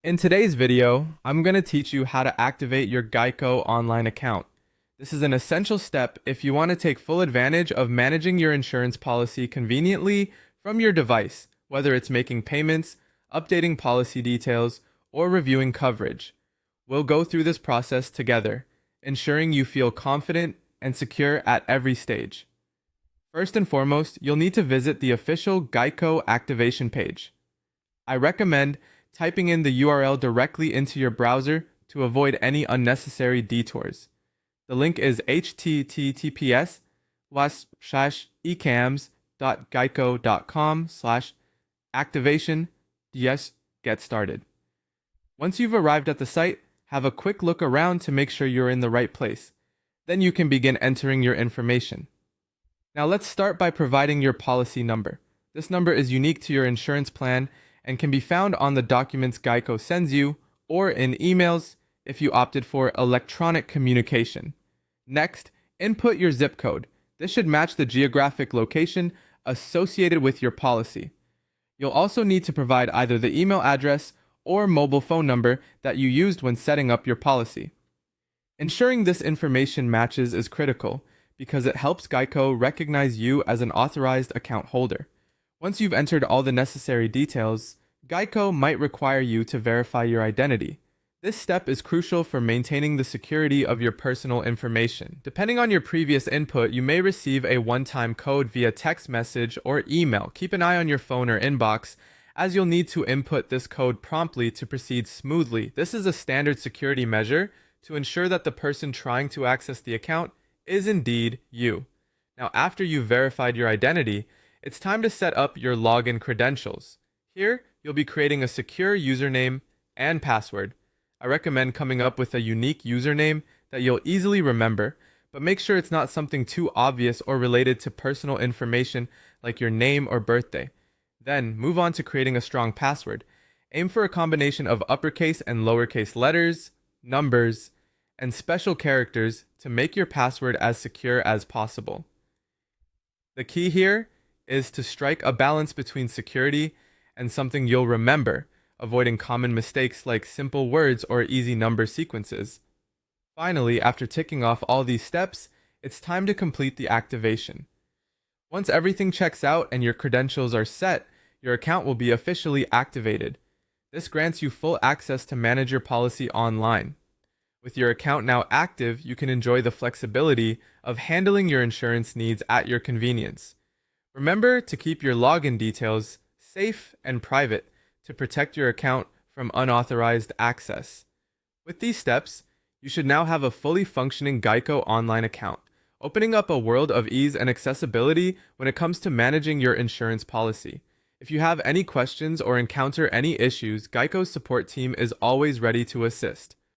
In today's video, I'm going to teach you how to activate your Geico online account. This is an essential step if you want to take full advantage of managing your insurance policy conveniently from your device, whether it's making payments, updating policy details, or reviewing coverage. We'll go through this process together, ensuring you feel confident and secure at every stage. First and foremost, you'll need to visit the official Geico activation page. I recommend typing in the URL directly into your browser to avoid any unnecessary detours. The link is https://ecams.geico.com/activation. Get started. Once you've arrived at the site, have a quick look around to make sure you're in the right place. Then you can begin entering your information. Now let's start by providing your policy number. This number is unique to your insurance plan and can be found on the documents Geico sends you or in emails if you opted for electronic communication. Next, input your zip code. This should match the geographic location associated with your policy. You'll also need to provide either the email address or mobile phone number that you used when setting up your policy. Ensuring this information matches is critical because it helps Geico recognize you as an authorized account holder. Once you've entered all the necessary details, Geico might require you to verify your identity. This step is crucial for maintaining the security of your personal information. Depending on your previous input, you may receive a one-time code via text message or email. Keep an eye on your phone or inbox, as you'll need to input this code promptly to proceed smoothly. This is a standard security measure to ensure that the person trying to access the account is indeed you. Now, after you've verified your identity, it's time to set up your login credentials. Here, you'll be creating a secure username and password. I recommend coming up with a unique username that you'll easily remember, but make sure it's not something too obvious or related to personal information like your name or birthday. Then, move on to creating a strong password. Aim for a combination of uppercase and lowercase letters, numbers, and special characters to make your password as secure as possible. The key here is to strike a balance between security and something you'll remember, avoiding common mistakes like simple words or easy number sequences. Finally, after ticking off all these steps, it's time to complete the activation. Once everything checks out and your credentials are set, your account will be officially activated. This grants you full access to manage your policy online. With your account now active, you can enjoy the flexibility of handling your insurance needs at your convenience. Remember to keep your login details safe and private to protect your account from unauthorized access. With these steps, you should now have a fully functioning Geico online account, opening up a world of ease and accessibility when it comes to managing your insurance policy. If you have any questions or encounter any issues, Geico's support team is always ready to assist.